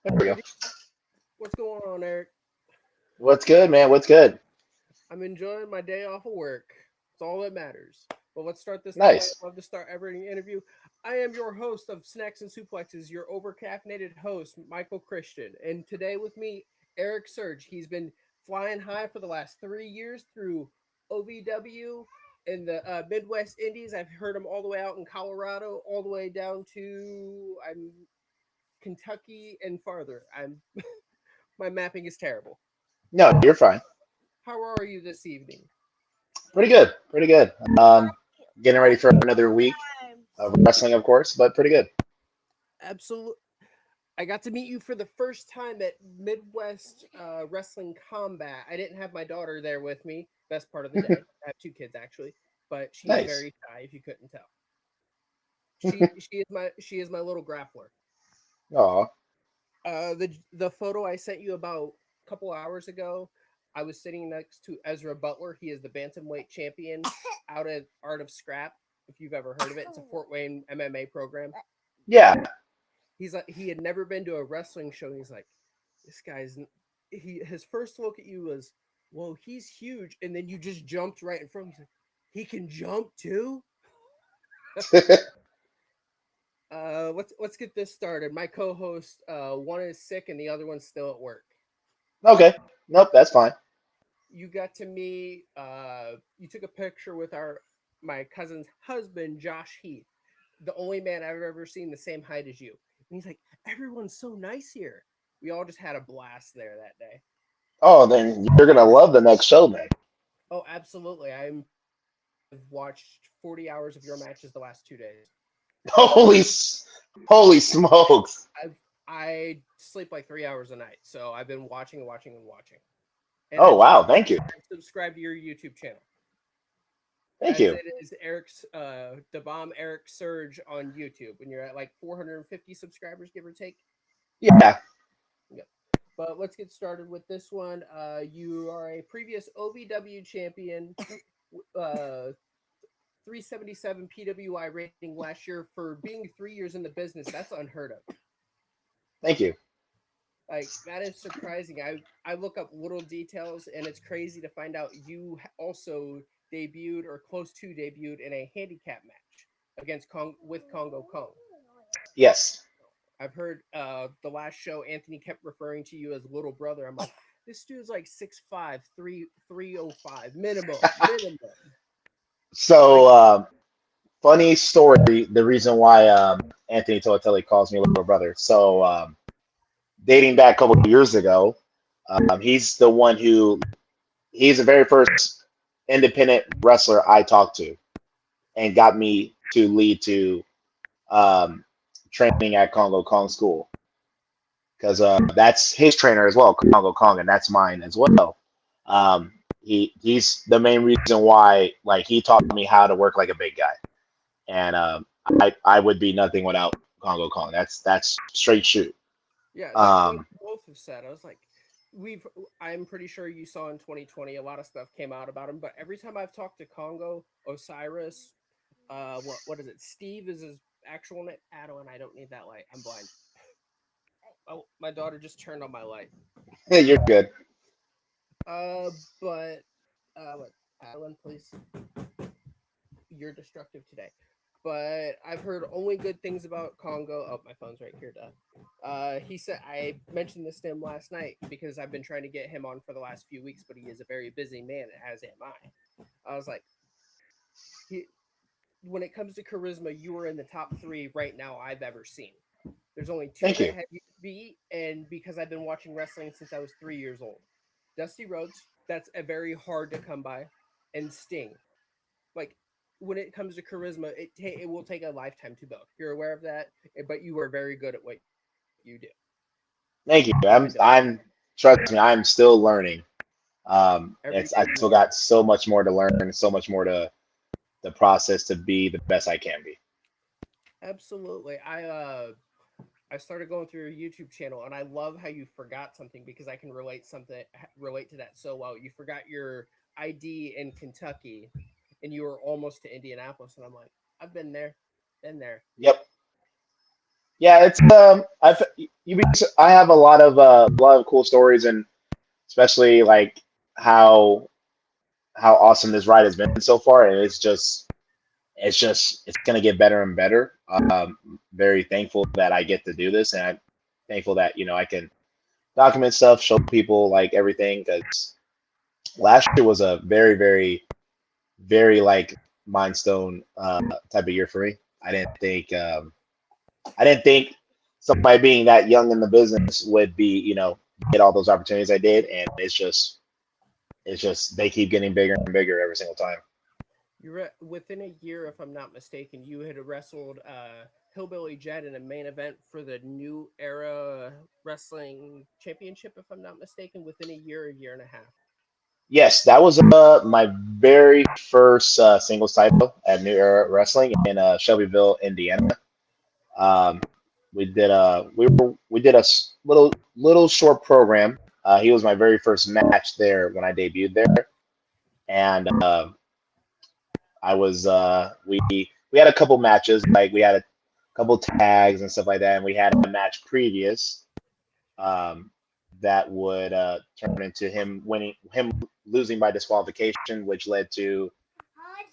There we go. Good. What's going on, Eric? What's good, man? What's good? I'm enjoying my day off of work. It's all that matters. But let's start this the way Nice. I love to start every interview. I am your host of Snacks and Suplexes, your overcaffeinated host, Michael Christian. And today with me, Erik Surge. He's been flying high for the last 3 years through OVW in the Midwest Indies. I've heard him all the way out in Colorado, all the way down to Kentucky and farther. My mapping is terrible. No, you're fine. How are you this evening? Pretty good. Pretty good. Getting ready for another week of wrestling, of course, but pretty good. Absolutely. I got to meet you for the first time at Midwest Wrestling Combat. I didn't have my daughter there with me. Best part of the day. I have two kids actually, but she's Nice. very shy. If you couldn't tell, she is my little grappler. Oh, The photo I sent you about a couple hours ago, I was sitting next to Ezra Butler. He is the bantamweight champion out at Art of Scrap. If you've ever heard of it, it's a Fort Wayne MMA program. yeah. He's like he had never been to a wrestling show. And he's like, this guy's his first look at you was, well, he's huge, and then you just jumped right in front. He's like, he can jump too. Let's get this started. My co-host, one is sick and the other one's still at work. Okay. Nope, that's fine. You got to meet. You took a picture with our my cousin's husband, Josh Heath, the only man I've ever seen the same height as you. And he's like, everyone's so nice here. We all just had a blast there that day. Oh, then you're gonna love the next show, man. Oh, absolutely. I've watched 40 hours of your matches the last 2 days. Holy, holy smokes! I sleep like 3 hours a night, so I've been watching and watching and watching. And Oh, wow. Thank you. I've subscribed to your YouTube channel, Thank as you. it is Eric's the bomb Eric Surge on YouTube, and you're at like 450 subscribers, give or take. Yeah. Yep. But let's get started with this one. You are a previous OVW champion, 377 PWI rating last year for being 3 years in the business. That's unheard of. Thank you. Like that is surprising. I look up little details, and it's crazy to find out you also debuted or close to debuted in a handicap match against Congo Kong. Yes. I've heard the last show Anthony kept referring to you as little brother. I'm like, this dude's like 6'5", 305 minimum. Like, So, funny story. The reason why Anthony Tolatelli calls me little brother. So, dating back a couple of years ago, he's the one who he's the very first independent wrestler I talked to and got me to lead to um, training at Congo Kong School because that's his trainer as well, Congo Kong, and that's mine as well. Um, he's the main reason why like he taught me how to work like a big guy, and I would be nothing without Congo Kong. That's straight shoot. yeah, that's what Um, both have said. I was like, we've. I'm pretty sure you saw in 2020 a lot of stuff came out about him, but every time I've talked to Congo, Osiris, what is it? Steve is his actual name. Adeline, I don't need that light. I'm blind. Oh, my daughter just turned on my light. you're good. Uh, but what? Adeline, please. You're destructive today. But I've heard only good things about Congo. Oh, my phone's right here, duh. He said I mentioned this to him last night because I've been trying to get him on for the last few weeks, but he is a very busy man, as am I. I was like, he, when it comes to charisma, you are in the top three right now I've ever seen. There's only two Thank that you. have you beat, and because I've been watching wrestling since I was 3 years old. Dusty Rhodes, that's a very hard to come by, and Sting. Like when it comes to charisma, it will take a lifetime to build. You're aware of that, but you are very good at what you do. Thank you. You and Dusty. I'm trust me, I'm still learning. Every It's I day you still learn. got so much more to learn, so much more to the process to be the best I can be. Absolutely. I started going through your YouTube channel, and I love how you forgot something because I can relate to that so well. You forgot your ID in Kentucky, and you were almost to Indianapolis, and I'm like, I've been there, been there. Yep. Yeah, it's I have a lot of cool stories, and especially like how how awesome this ride has been so far, and it's gonna get better and better. Very thankful that I get to do this, and I'm thankful that I can document stuff, show people like everything. Because last year was a very like milestone type of year for me. I didn't think somebody being that young in the business would be get all those opportunities I did, and it's just they keep getting bigger and bigger every single time. Within a year, if I'm not mistaken, you had wrestled Hillbilly Jed in a main event for the New Era Wrestling Championship, if I'm not mistaken, within a year and a half. Yes, that was my very first singles title at New Era Wrestling in Shelbyville, Indiana. Um, we did a little short program. He was my very first match there when I debuted there, and I was we had a couple matches, like we had a couple tags and stuff like that, and we had a match previous um, that would turn into him losing by disqualification, which led to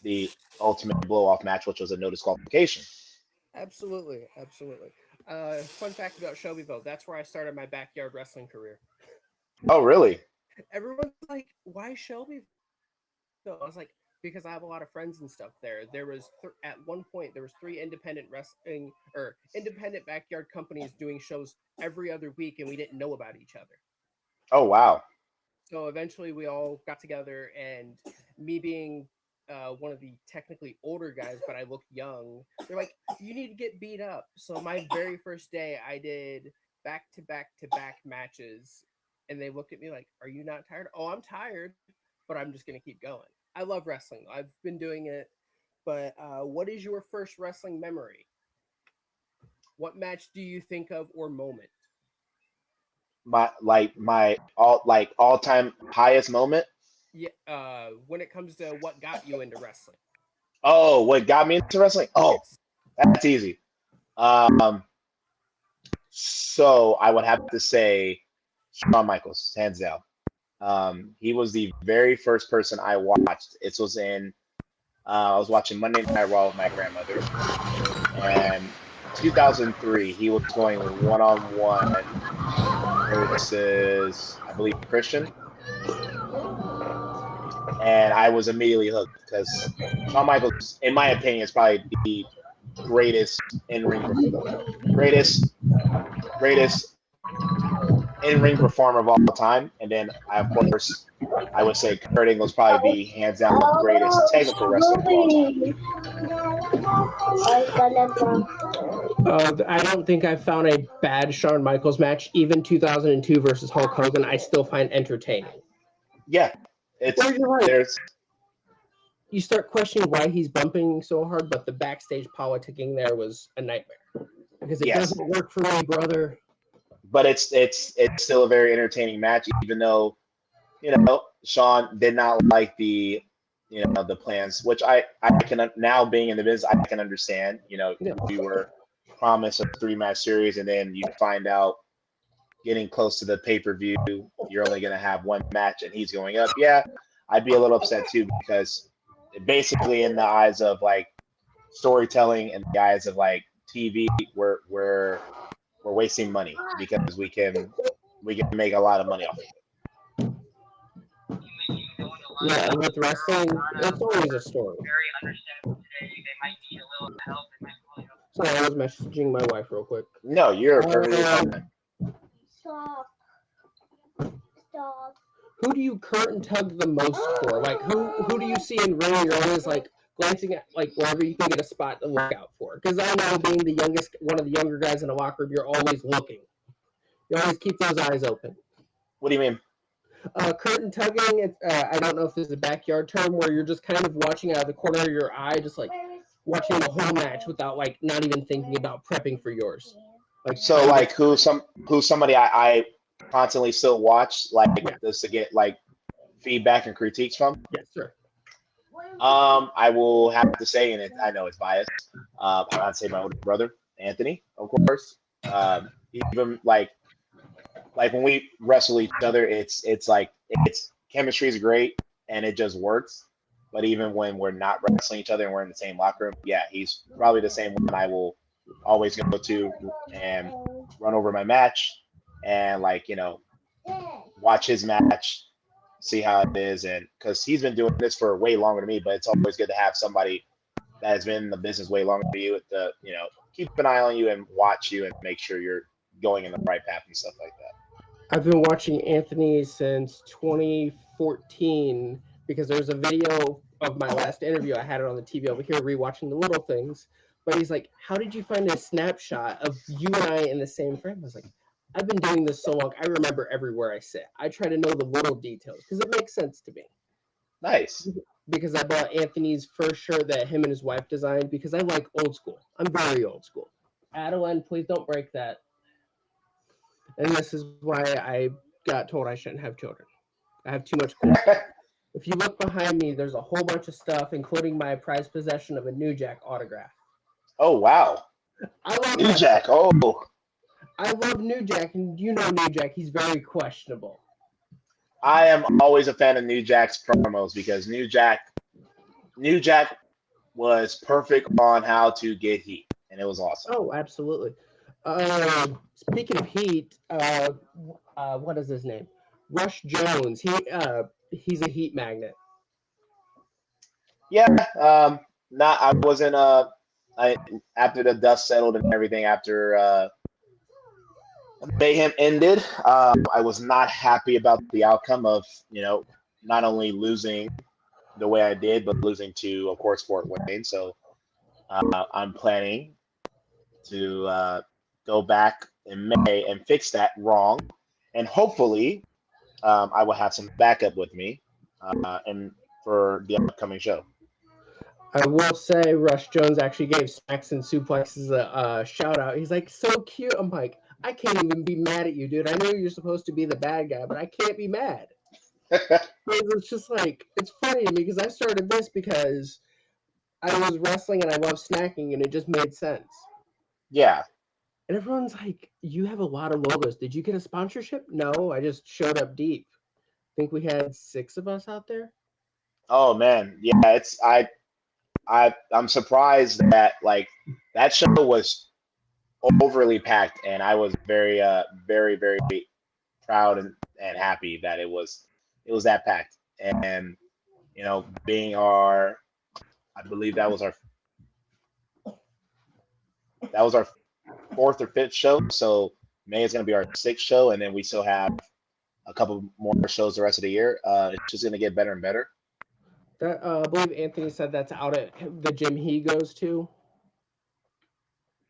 the ultimate blow off match, which was a no disqualification. Absolutely, absolutely. Fun fact about Shelbyville: that's where I started my backyard wrestling career. Oh, really? Everyone's like, "Why Shelbyville?" I was like, "Because I have a lot of friends and stuff there." There was at one point there was three independent wrestling or independent backyard companies doing shows every other week, and we didn't know about each other. Oh, wow. So eventually, we all got together, and me being one of the technically older guys, but I looked young. They're like, "You need to get beat up." So my very first day, I did back to back to back matches, and they looked at me like, "Are you not tired?" "Oh, I'm tired, but I'm just gonna keep going." I love wrestling. I've been doing it. But what is your first wrestling memory? What match do you think of or moment? My all time highest moment. Yeah, when it comes to what got you into wrestling. Oh, what got me into wrestling? Oh, Yes. that's easy. Um, so I would have to say Shawn Michaels, hands down. He was the very first person I watched. It was in I was watching Monday Night Raw with my grandmother, and 2003 he was going one on one versus I believe Christian, and I was immediately hooked because Shawn Michaels, in my opinion, is probably the greatest in ring, greatest greatest in ring performer of all time. And then of course I would say Kurt Angle's probably the hands down the greatest technical wrestler of all time. I don't think I've found a bad Shawn Michaels match. Even 2002 versus Hulk Hogan, I still find entertaining. Yeah, it's Well, you're right. there's You start questioning why he's bumping so hard, but the backstage politicking there was a nightmare because it yes, doesn't work for me, brother. but it's still a very entertaining match, even though Sean did not like the plans, which I can now being in the business I can understand. Yeah. We were promised a three-match series, and then you find out getting close to the pay-per-view you're only going to have one match, and he's going up. Yeah, I'd be a little upset too because basically in the eyes of like storytelling and the eyes of like TV, we're wasting money because we can make a lot of money off of it. Yeah, and with wrestling, it's always a story. Sorry, I was messaging my wife real quick. No, you're perfectly Um, fine. Stop. Stop. who do you curtain tug the most for? Like, who do you see in ring? You're always like glancing at like wherever you can get a spot to look out for. Because I know being the youngest, one of the younger guys in the locker room, you're always looking. You always keep those eyes open. What do you mean? Curtain tugging, I don't know if this is a backyard term where you're just kind of watching out of the corner of your eye, just like watching the whole match without like not even thinking about prepping for yours. Like So like who's somebody I constantly still watch like Yeah. just to get like feedback and critiques from. Yes, sir. I will have to say, and I know it's biased. I want to say my older brother. Anthony, of course. Even like when we wrestle each other, it's like it's chemistry is great and it just works. But even when we're not wrestling each other and we're in the same locker room, yeah, he's probably the same one I will always go to and run over my match and like watch his match, see how it is, and because he's been doing this for way longer than me, but it's always good to have somebody that has been in the business way longer than you to keep an eye on you and watch you and make sure you're going in the right path and stuff like that. I've been watching Anthony since 2014 because there was a video of my last interview. I had it on the TV over here, rewatching the little things. But he's like, "How did you find a snapshot of you and I in the same frame?" I was like, "I've been doing this so long. I remember everywhere I sit. I try to know the little details because it makes sense to me." Nice. Because I bought Anthony's first shirt that him and his wife designed because I like old school. I'm very old school. Adeline, please don't break that. And this is why I got told I shouldn't have children. I have too much cool stuff. If you look behind me, there's a whole bunch of stuff, including my prized possession of a New Jack autograph. Oh wow, I love New that Jack. stuff. Oh, I love New Jack, and you know New Jack. He's very questionable. I am always a fan of New Jack's promos because New Jack was perfect on how to get heat, and it was awesome. Oh, absolutely. Speaking of heat, what is his name? Rush Jones. He's a heat magnet. Yeah, not I wasn't I after the dust settled and everything after Mayhem ended. I was not happy about the outcome of not only losing the way I did, but losing to, of course, Fort Wayne. So I'm planning to go back in May and fix that wrong, and hopefully I will have some backup with me and for the upcoming show. I will say Rush Jones actually gave Smacks and Suplexes a shout out. He's like, so cute. I'm like, I can't even be mad at you, dude. I know you're supposed to be the bad guy, but I can't be mad. It's just like, it's funny to me because I started this because I was wrestling and I love snacking and it just made sense. Yeah. And everyone's like, you have a lot of logos. Did you get a sponsorship? No, I just showed up deep. I think we had 6 of us out there. Oh man, yeah. I'm surprised that like that show was overly packed, and I was very very proud and happy that it was that packed. And being our I believe that was our fourth or fifth show. So May is going to be our sixth show, and then we still have a couple more shows the rest of the year. It's just going to get better and better. I believe Anthony said that's out at the gym he goes to.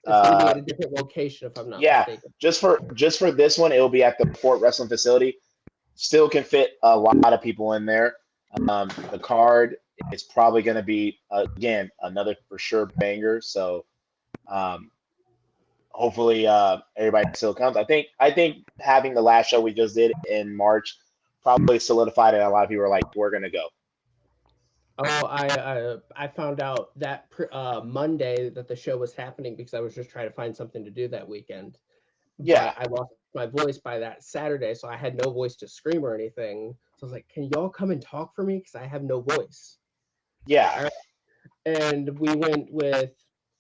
It's going to be Uh, at a different location, if I'm not yeah, mistaken. just for this one, it will be at the Fort Wrestling Facility. Still can fit a lot of people in there. The card is probably going to be again another for sure banger. So um, hopefully everybody still comes. I think having the last show we just did in March probably solidified it. A lot of people are like, we're gonna go. Oh, I found out that Monday that the show was happening because I was just trying to find something to do that weekend. Yeah, But I lost my voice by that Saturday, so I had no voice to scream or anything. So I was like, "Can y'all come and talk for me? Because I have no voice." yeah, And we went with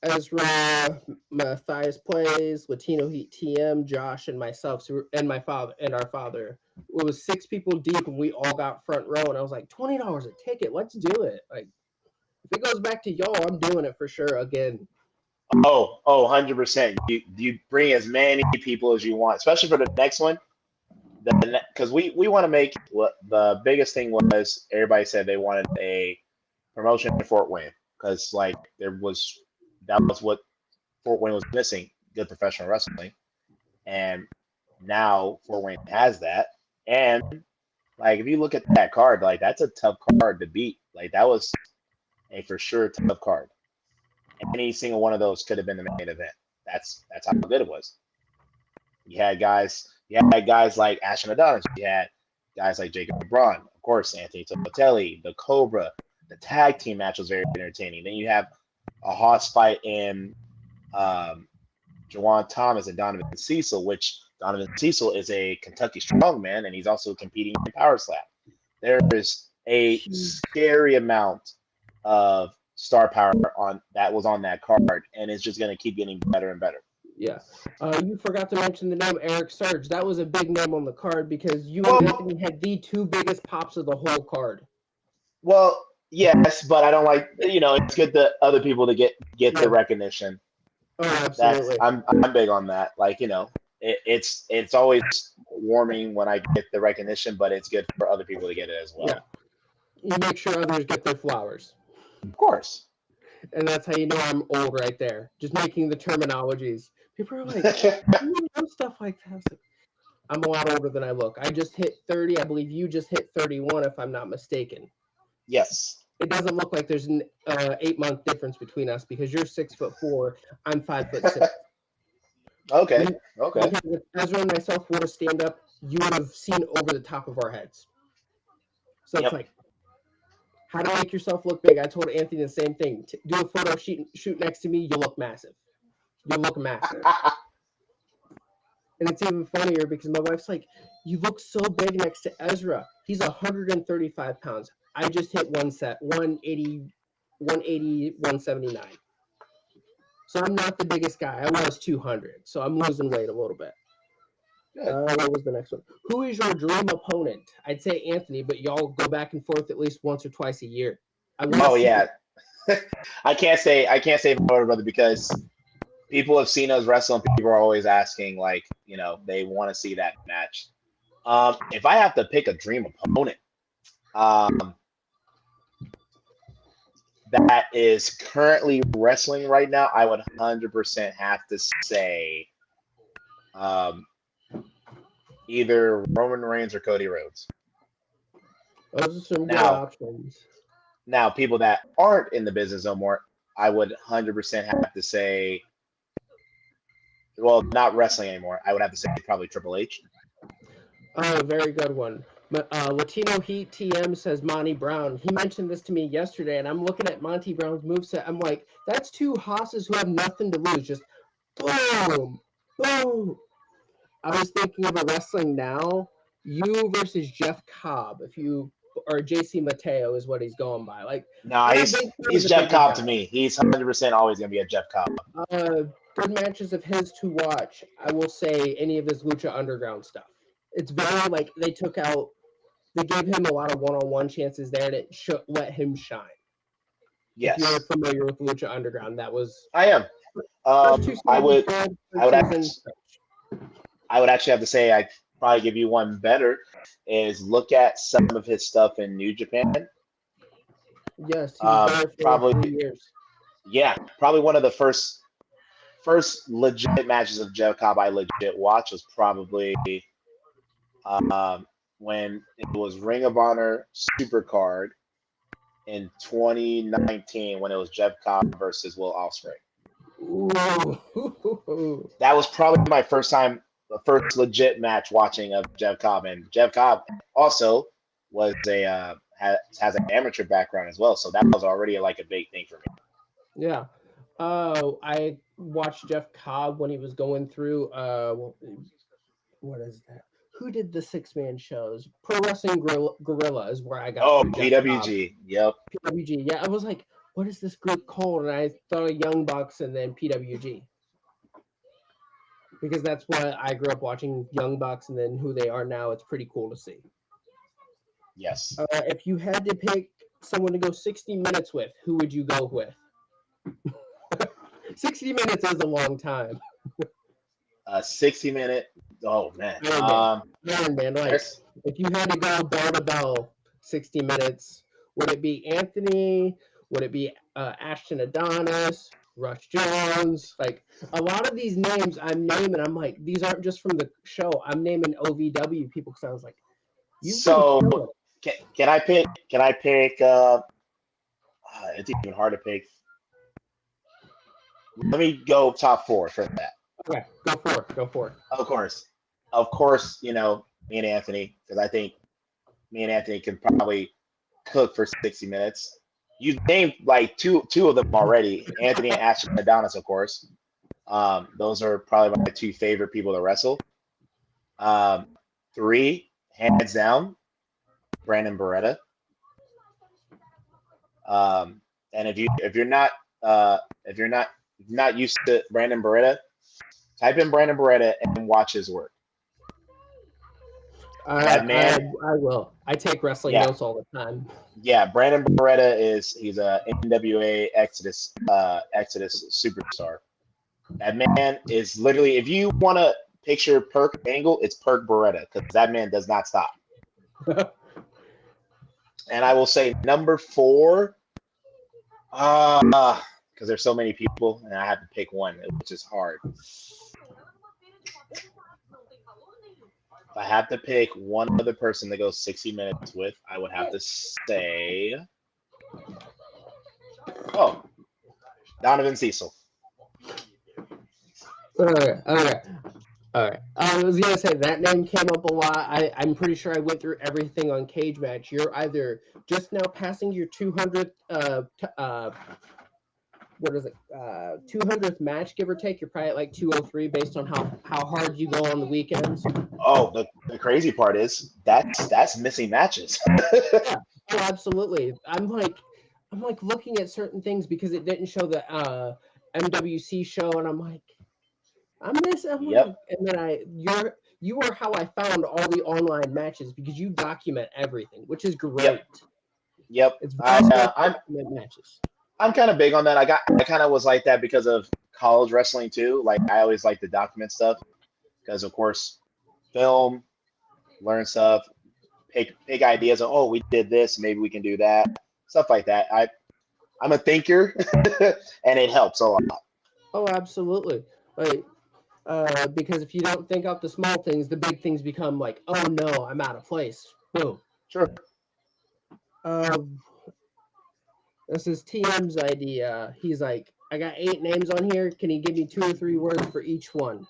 Ezra, Matthias Plays, Latino Heat TM, Josh, and myself, and my father, and our father. It was 6 people deep, and we all got front row. And I was like, $20 a ticket, let's do it. Like, if it goes back to y'all, I'm doing it for sure again. Oh, 100%. You bring as many people as you want, especially for the next one. Because we want to make what the biggest thing was. Everybody said they wanted a promotion in Fort Wayne because like that was what Fort Wayne was missing, good professional wrestling, and now Fort Wayne has that. And like if you look at that card, like that's a tough card to beat. Like that was a for sure tough card. Any single one of those could have been the main event. That's how good it was. You had guys like Ashton Adonis. You had guys like Jacob Braun, of course, Anthony Totelli, the Cobra. The tag team match was very entertaining. Then you have a Hoss fight in Jawan Thomas and Donovan Cecil, which Donovan Cecil is a Kentucky strongman, and he's also competing in power slap. There is a scary amount of star power on that was on that card, and it's just going to keep getting better and better. Yeah. You forgot to mention the name Erik Surge. That was a big name on the card because you Well, and Anthony had the two biggest pops of the whole card. well, yes, but I don't like it's good that other people to get the recognition. Oh, absolutely. I'm big on that. Like it's always warming when I get the recognition, but it's good for other people to get it as well. Yeah. You make sure others get their flowers. Of course. And that's how you know I'm old right there. Just making the terminologies. People are like, you know stuff like that. I'm a lot older than I look. I just hit 30. I believe you just hit 31, if I'm not mistaken. Yes. It doesn't look like there's an 8-month difference between us because you're 6'4", I'm 5'6". Okay. Okay. Because if Ezra and myself were to stand up, you would have seen over the top of our heads. So it's like, how to make yourself look big. I told Anthony the same thing. Do a photo shoot next to me, you'll look massive. You'll look massive. And it's even funnier because my wife's like, you look so big next to Ezra. He's 135 pounds. I just hit 180, 179. So I'm not the biggest guy. I was 200. So I'm losing weight a little bit. What was the next one? Who is your dream opponent? I'd say Anthony, but y'all go back and forth at least once or twice a year. Yeah. I can't say my older brother because people have seen us wrestle and people are always asking, like, they want to see that match. If I have to pick a dream opponent, that is currently wrestling right now, I would 100% have to say either Roman Reigns or Cody Rhodes. Those are some good options. Now, people that aren't in the business no more, I would 100% have to say, well, not wrestling anymore. I would have to say probably Triple H. Oh, very good one. Latino Heat TM says Monty Brown. He mentioned this to me yesterday, and I'm looking at Monty Brown's moveset. I'm like, that's two hosses who have nothing to lose. Just boom, boom. I was thinking of a wrestling now. You versus Jeff Cobb. Or JC Mateo is what he's going by. Like, no, he's Jeff Cobb to me. He's 100% always gonna be a Jeff Cobb. Good matches of his to watch. I will say any of his Lucha Underground stuff. It's very like they gave him a lot of one-on-one chances there, and it let him shine. Yes. If you're familiar with Lucha Underground, that was. I am. I would actually have to say I'd probably give you one better is look at some of his stuff in New Japan. Yes, he was there for probably 3 years. Yeah, probably one of the first legit matches of Jeff Cobb I legit watched was probably when it was Ring of Honor Supercard in 2019 when it was Jeff Cobb versus Will Ospreay. Ooh. That was probably my first legit match watching of Jeff Cobb, and Jeff Cobb also was has an amateur background as well, so that was already like a big thing for me. Yeah. I watched Jeff Cobb when he was going through what is that? Who did the 6-man shows? Pro Wrestling Guerrilla is where I got. Oh, PWG. Yep. PWG. Yeah, I was like, what is this group called? And I thought of Young Bucks and then PWG. Because that's what I grew up watching, Young Bucks, and then who they are now. It's pretty cool to see. Yes. If you had to pick someone to go 60 minutes with, who would you go with? 60 minutes is a long time. 60-minute. Oh man. Man, like if you had to go bell to bell 60 minutes, would it be Anthony? Would it be Ashton Adonis, Rush Jones? Like a lot of these names I'm naming, I'm like, these aren't just from the show. I'm naming OVW people because I was like, so can I pick? It's even hard to pick. Let me go top 4 for that. Okay, go for it. Of course, me and Anthony, because I think me and Anthony can probably cook for 60 minutes. You named like two of them already, Anthony and Ashton Adonis, of course. Those are probably my two favorite people to wrestle. Um, three, hands down, Brandon Beretta. And if you're not used to Brandon Beretta, type in Brandon Beretta and watch his work. That man, I will. I take wrestling yeah, notes all the time. yeah. Brandon Beretta he's a NWA Exodus superstar. That man is literally, if you want to picture Perk Angle, it's Perk Beretta because that man does not stop. And I will say number four, because there's so many people, and I have to pick one, which is hard. If I have to pick one other person to go 60 minutes with, I would have to say, Donovan Cecil. Okay. All right. I was gonna say that name came up a lot. I'm pretty sure I went through everything on Cage Match. You're either just now passing your 200th what is it 200th match, give or take. You're probably at like 203 based on how hard you go on the weekends. Oh, the crazy part is that's missing matches. Yeah, oh, absolutely. I'm like looking at certain things because it didn't show the MWC show, and I'm like, I'm Yep, like, and then you are how I found all the online matches because you document everything, which is great. yep. It's very nice to document matches. I'm kind of big on that. I kind of was like that because of college wrestling too. Like I always like to document stuff because, of course, film, learn stuff, pick ideas of, oh, we did this, maybe we can do that, stuff like that. I'm a thinker, and it helps a lot. Oh, absolutely. Like, because if you don't think out the small things, the big things become like, oh no, I'm out of place. Boom. Sure. This is TM's idea. He's like, I got 8 names on here. Can you give me 2 or 3 words for each one?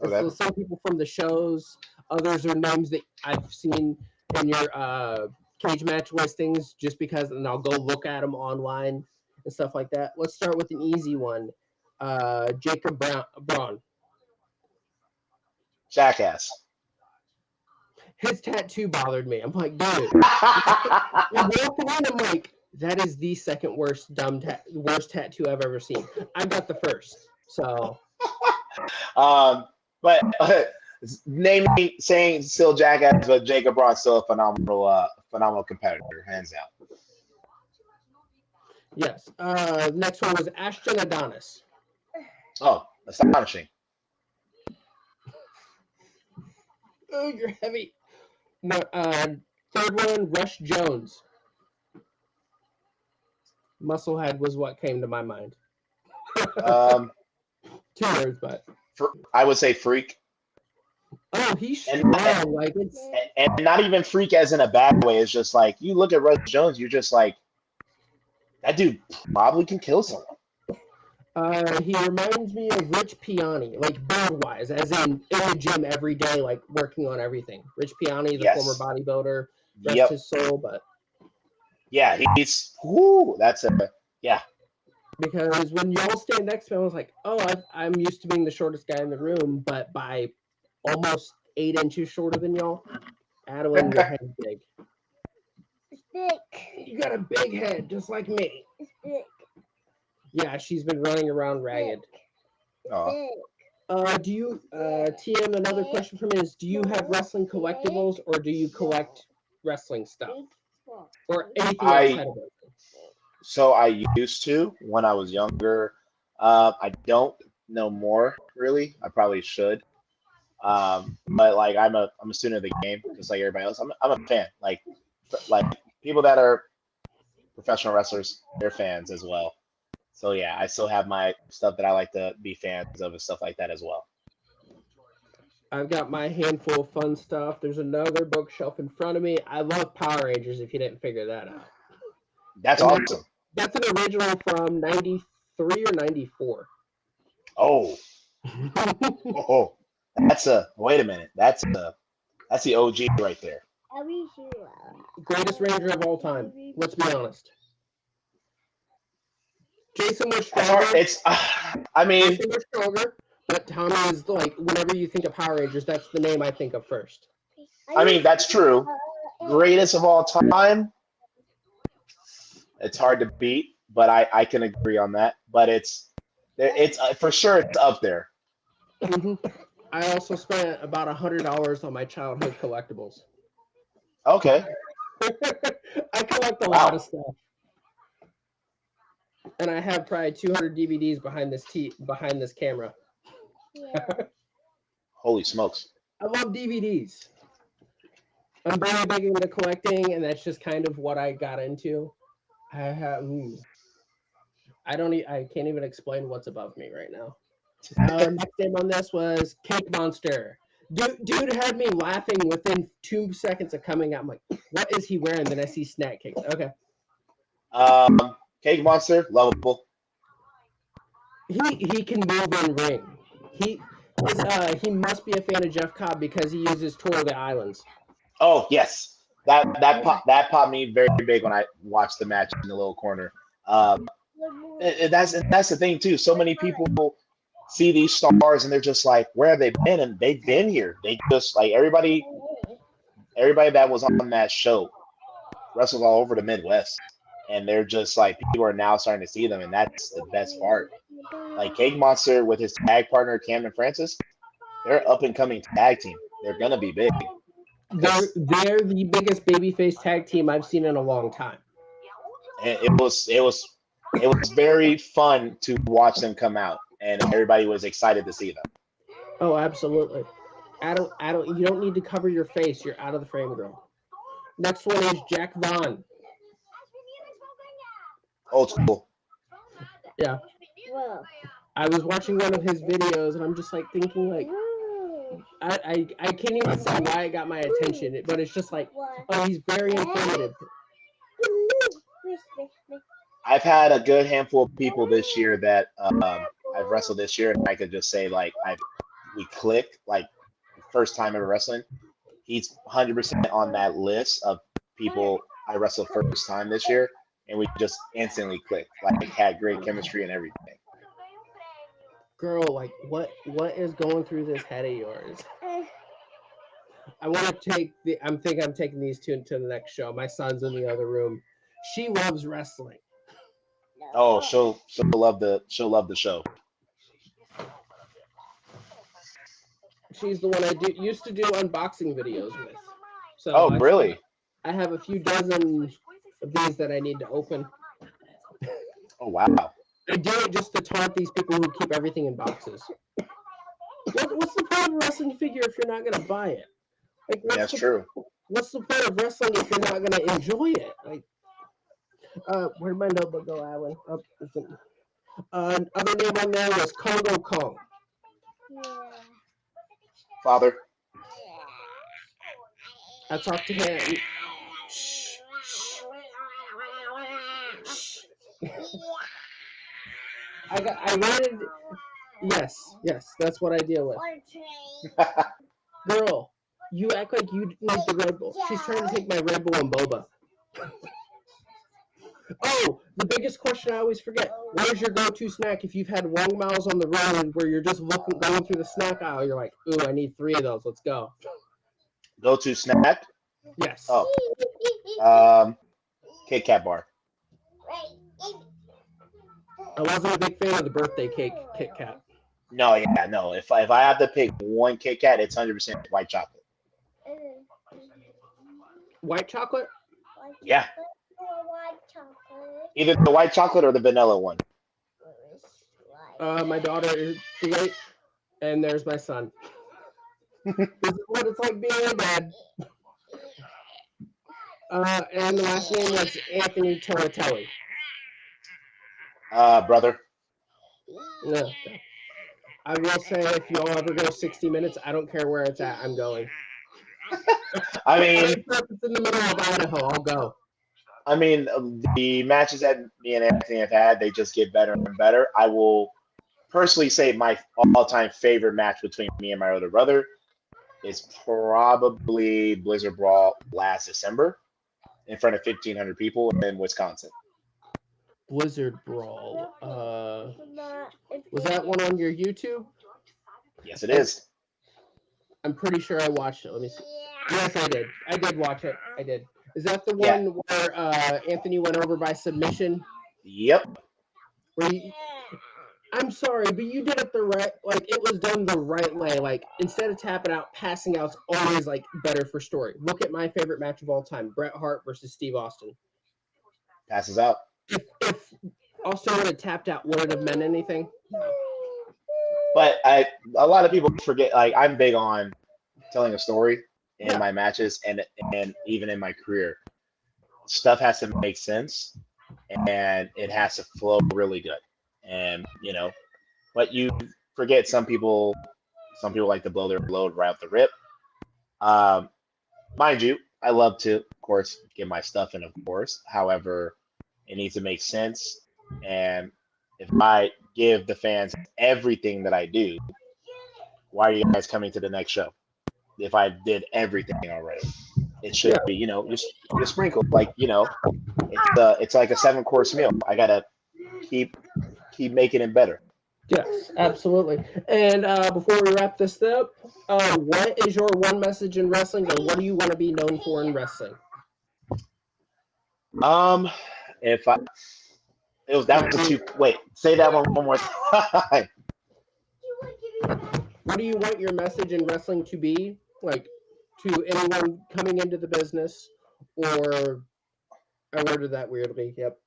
Okay. So some people from the shows, others are names that I've seen in your cage match listings just because, and I'll go look at them online and stuff like that. Let's start with an easy one. Jacob Braun. Jackass. His tattoo bothered me. I'm like, dude. I'm walking in, I'm like, that is the second worst worst tattoo I've ever seen. I got the first. So But saying still Jackass, but Jacob Braun's still a phenomenal competitor, hands down. yes. Next one was Ashton Adonis. Oh, astonishing. Oh, you're heavy. No, third one, Rush Jones. Musclehead was what came to my mind. 2 words, but I would say freak. oh, he's strong. Like it's and not even freak as in a bad way. It's just like you look at Rush Jones, you're just like, that dude probably can kill someone. He reminds me of Rich Piani, like build-wise, as in the gym every day, like working on everything. Rich Piani, the former bodybuilder, rest his soul, but yeah, that's yeah. Because when y'all stand next to me, I was like, oh, I'm used to being the shortest guy in the room, but by almost 8 inches shorter than y'all. Adeline, your head's big. It's big. You got a big head, just like me. It's big. Yeah, she's been running around ragged. Oh. Do you, TM, another question for me is, do you have wrestling collectibles or do you collect wrestling stuff? Or anything outside of it? So I used to when I was younger. I don't know more really. I probably should. But like I'm a student of the game, just like everybody else. I'm a fan. Like people that are professional wrestlers, they're fans as well. So yeah, I still have my stuff that I like to be fans of and stuff like that as well. I've got my handful of fun stuff. There's another bookshelf in front of me. I love Power Rangers, if you didn't figure that out. That's awesome. That's an original from 93 or 94. Oh. Wait a minute. That's the OG right there. Greatest Ranger of all time. Let's be honest. Jason was As far stronger. it's, I mean, Jason was stronger, but Tommy is like whenever you think of Power Rangers, that's the name I think of first. that's true. Greatest of all time. It's hard to beat, but I can agree on that. But it's for sure it's up there. I also spent about $100 on my childhood collectibles. Okay. I collect a lot Wow. of stuff, and I have probably 200 DVDs behind this camera. Holy smokes. I love DVDs. I'm very big into collecting, and that's just kind of what I got into. I have. I can't even explain what's above me right now. Next name on this was Cake Monster. Dude had me laughing within 2 seconds of coming out. I'm like, what is he wearing? Then I see snack cakes. Okay. Cake Monster, lovable. He can move in ring. He must be a fan of Jeff Cobb because he uses Tour of the Islands. Oh yes, that popped me very big when I watched the match in the little corner. That's the thing too. So many people see these stars and they're just like, where have they been? And they've been here. They just like everybody that was on that show wrestled all over the Midwest, and they're just like people are now starting to see them, and that's the best part. Like Cake Monster with his tag partner Camden Francis, they're up and coming tag team. They're gonna be big. They're the biggest babyface tag team I've seen in a long time. It was very fun to watch them come out, and everybody was excited to see them. Oh, absolutely. You don't need to cover your face. You're out of the frame, girl. Next one is Jack Vaughn. Old school. Yeah. Whoa. I was watching one of his videos, and I'm just like thinking, like, I can't even say why it got my attention, but it's just like, oh, he's very informative. I've had a good handful of people this year that I've wrestled this year, and I could just say like we clicked like first time ever wrestling. He's 100% on that list of people I wrestled first time this year, and we just instantly clicked. Like had great chemistry and everything. Girl, like, what is going through this head of yours? I want to take I'm taking these two to the next show. My son's in the other room. She loves wrestling. Oh, she'll love the show. She's the one I used to do unboxing videos with. So Oh, really? I have a few dozen of these that I need to open. Oh, wow. I do it just to taunt these people who keep everything in boxes. What's the point of a wrestling figure if you're not going to buy it? Like, That's true. What's the point of wrestling if you're not going to enjoy it? Like, where'd my notebook go, Alan? Other name on there was Congo Kong. Father. I talked to him. I wanted. Yes, that's what I deal with. Girl, you act like you need the Red Bull. She's trying to take my Red Bull and boba. Oh, the biggest question I always forget. What is your go-to snack if you've had long miles on the road where you're just going through the snack aisle? You're like, ooh, I need 3 of those. Let's go. Go-to snack? Yes. Oh. Kit Kat bar. I wasn't a big fan of the birthday cake Kit Kat. No, yeah, no. If I have to pick one Kit Kat, it's 100% white chocolate. White chocolate? Yeah. Either the white chocolate or the vanilla one. My daughter is 8, and there's my son. This is what it's like being a dad. And the last name was Anthony Torritelli. Brother. No. I will say, if y'all ever go 60 minutes, I don't care where it's at, I'm going. I mean, if it's in the middle of Idaho, I'll go. I mean, the matches that me and Anthony have had, they just get better and better. I will personally say my all-time favorite match between me and my older brother is probably Blizzard Brawl last December in front of 1,500 people in Wisconsin. Blizzard Brawl. Was that one on your YouTube? Yes, it is. I'm pretty sure I watched it. Let me see. Yes, I did. I did watch it. I did. Is that the Yeah. one where Anthony went over by submission? Yep. Where I'm sorry, but you did it the right. Like it was done the right way. Like instead of tapping out, passing out's always like better for story. Look at my favorite match of all time: Bret Hart versus Steve Austin. Passes out. If Austin would have tapped out, would it have meant anything? But a lot of people forget. Like I'm big on telling a story in Yeah. my matches and even in my career. Stuff has to make sense and it has to flow really good. And but you forget some people like to blow their load right off the rip. Um, Mind you, I love to, of course, get my stuff in, of course. However, it needs to make sense. And if I give the fans everything that I do, why are you guys coming to the next show? If I did everything already, it should be, just sprinkle. Like, it's like a 7-course meal. I gotta keep making it better. Yes, absolutely. And before we wrap this up, what is your one message in wrestling, or what do you want to be known for in wrestling? If I it was that was a two. Wait, say that one more time. What do you want your message in wrestling to be, like to anyone coming into the business? Or I worded that weirdly. Yep,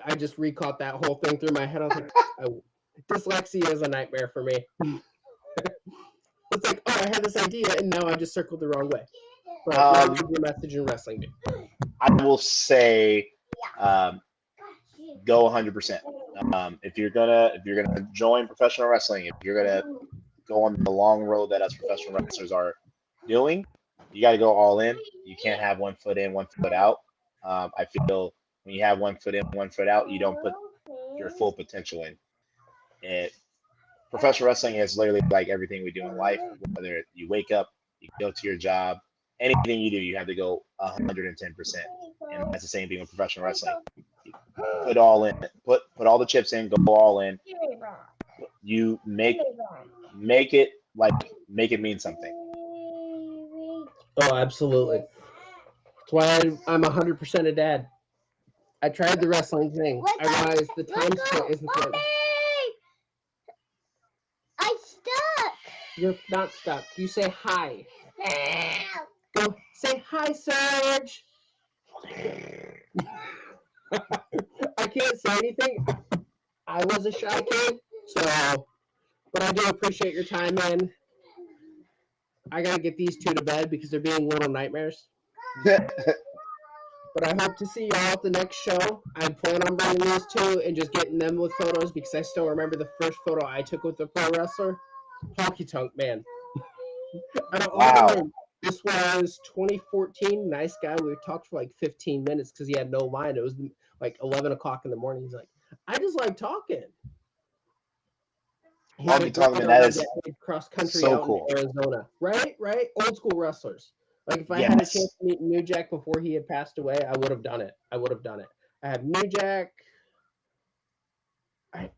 I just recaught that whole thing through my head. I was like, dyslexia is a nightmare for me. It's like, oh, I had this idea, and now I just circled the wrong way. But what would your message in wrestling be? I will say, go 100%. If you're gonna join professional wrestling, if you're gonna go on the long road that us professional wrestlers are doing, you got to go all in. You can't have one foot in, one foot out. I feel when you have one foot in, one foot out, you don't put your full potential in. Professional wrestling is literally like everything we do in life. Whether you wake up, you go to your job, anything you do, you have to go 110%. And that's the same thing with professional wrestling. Put all in, put all the chips in, go all in. You make it mean something. Oh, absolutely. That's why I'm 100% a dad. I tried the wrestling thing. I realized the time split isn't good. I stuck. You're not stuck. You say hi. Go say hi, Serge. I can't say anything. I was a shy kid, so. But I do appreciate your time, man. I gotta get these two to bed because they're being little nightmares. But I hope to see y'all at the next show. I plan on bringing these two and just getting them with photos because I still remember the first photo I took with the pro wrestler. Honky Tonk, man. I don't Wow. remember. This was 2014. Nice guy. We talked for like 15 minutes because he had no line. It was like 11 o'clock in the morning. He's like, I just like talking. He had a Honky Tonk, man, girlfriend that that is did cross country so out cool. in Arizona. Right? Old school wrestlers. Like if I had a Yes. chance to meet New Jack before he had passed away, I would have done it. I have New Jack. I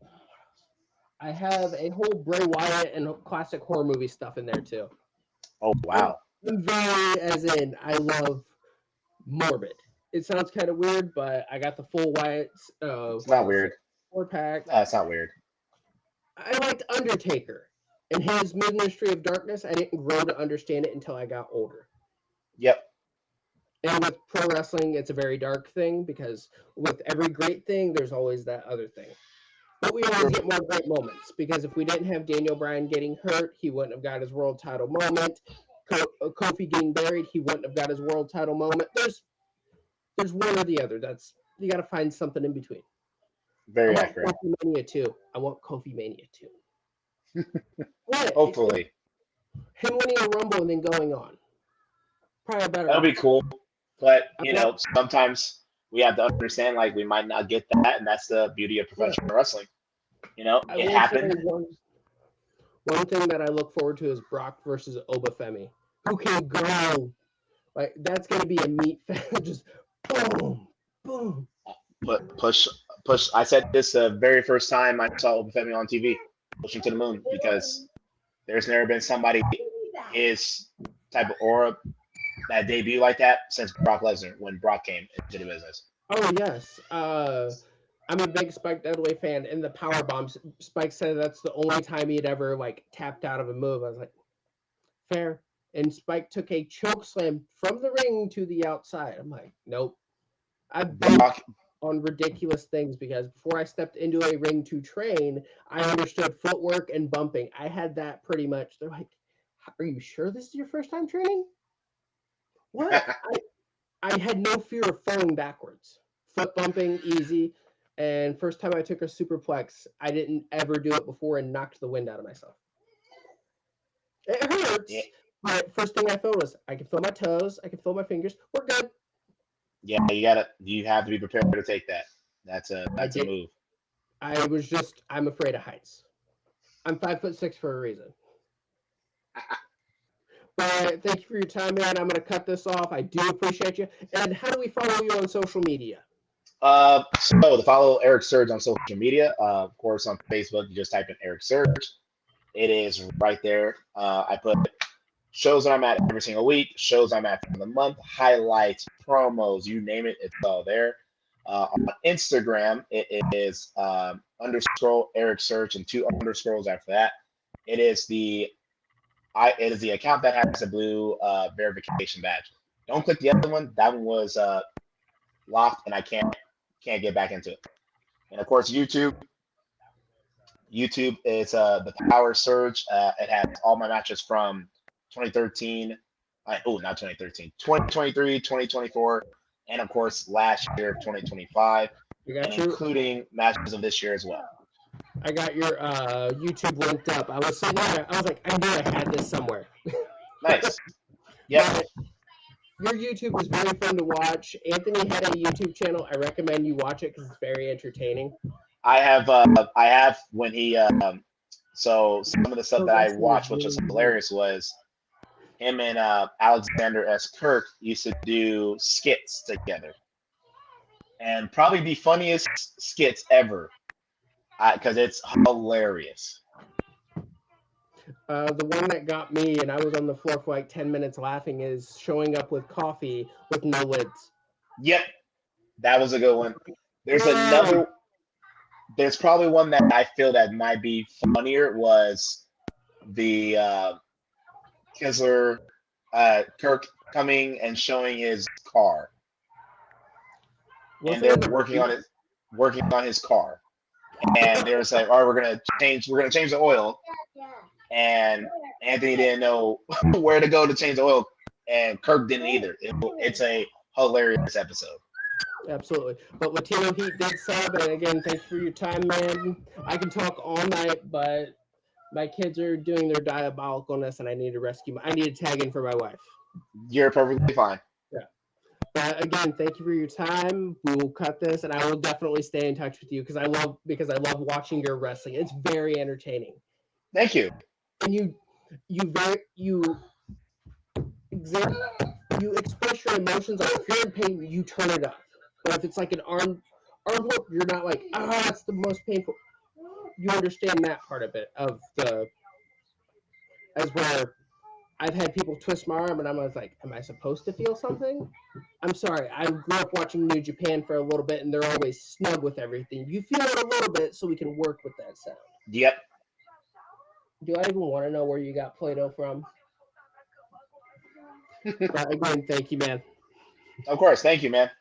have a whole Bray Wyatt and classic horror movie stuff in there too. Oh wow. I'm very, as in, I love morbid. It sounds kind of weird, but I got the full Wyatt. It's not weird. 4-pack. That's not weird. I liked Undertaker and his Ministry of Darkness. I didn't grow to understand it until I got older. Yep. And with pro wrestling, it's a very dark thing because with every great thing, there's always that other thing. But we always get more great moments because if we didn't have Daniel Bryan getting hurt, he wouldn't have got his world title moment. Kofi getting buried, he wouldn't have got his world title moment. There's one or the other. You got to find something in between. Very I want accurate. Kofi Mania 2. I want Kofi Mania 2. What? Hopefully. Him winning a Rumble and then going on. Probably better. That'll be cool. But sometimes we have to understand like we might not get that, and that's the beauty of professional wrestling. It happened. One thing that I look forward to is Brock versus Obafemi. Who can go? Like that's gonna be a meat fest. Just boom, boom. Push I said this the very first time I saw Obafemi on TV, pushing to the moon, because there's never been somebody his type of aura that debut like that since Brock Lesnar when Brock came into the business. Oh yes. I'm a big Spike Dudley fan, and the power bombs. Spike said that's the only time he'd ever like tapped out of a move. I was like, fair. And Spike took a choke slam from the ring to the outside. I'm like, nope. I've been Brock, on ridiculous things because before I stepped into a ring to train, I understood footwork and bumping. I had that pretty much. They're like, "Are you sure this is your first time training?" What? I had no fear of falling backwards. Foot bumping, easy. And first time I took a superplex, I didn't ever do it before and knocked the wind out of myself. It hurts, yeah, but first thing I felt was I can feel my toes, I can feel my fingers. We're good. yeah, you have to be prepared to take that. That's a move. I'm afraid of heights. I'm 5'6" for a reason. But thank you for your time, man. I'm gonna cut this off. I do appreciate you. And how do we follow you on social media? So to follow Erik Surge on social media, of course on Facebook, you just type in Erik Surge. It is right there. I put shows that I'm at every single week, shows I'm at for the month, highlights, promos, you name it, it's all there. On Instagram, it is underscore Erik Surge and 2 underscores after that. It is the account that has a blue verification badge. Don't click the other one. That one was locked, and I can't get back into it. And of course, YouTube is the Power Surge. It has all my matches from 2013. Not 2013, 2023, 2024, and of course last year, 2025, and including matches of this year as well. I got your YouTube linked up. I was sitting there. I was like, I knew I had this somewhere. Nice. Yep. Your YouTube is very fun to watch. Anthony had a YouTube channel. I recommend you watch it because it's very entertaining. I have when he so some of the stuff that I watched, which was hilarious, was him and Alexander S. Kirk used to do skits together, and probably the funniest skits ever, because it's hilarious. The one that got me, and I was on the floor for like 10 minutes laughing, is showing up with coffee with no lids. Yep, that was a good one. There's another. There's probably one that I feel that might be funnier was the Kisler Kirk coming and showing his car, and they're working on his car, and they're like, "All right, we're gonna change the oil," and Anthony didn't know where to go to change the oil, and Kirk didn't either. It's a hilarious episode. Absolutely. But Latino Heat did sub, and again, thanks for your time, man. I can talk all night, but my kids are doing their diabolicalness, and I need to tag in for my wife. You're perfectly fine. Yeah. But again, thank you for your time. We will cut this, and I will definitely stay in touch with you because I love watching your wrestling. It's very entertaining. Thank you. And you express your emotions. Like if you're in pain, you turn it up. But if it's like an arm whoop, you're not like, that's the most painful. You understand that part of it, as where I've had people twist my arm and I'm like, am I supposed to feel something? I'm sorry. I grew up watching New Japan for a little bit and they're always snug with everything. You feel it a little bit so we can work with that sound. Yep. Do I even want to know where you got Play-Doh from? But again, thank you, man. Of course. Thank you, man.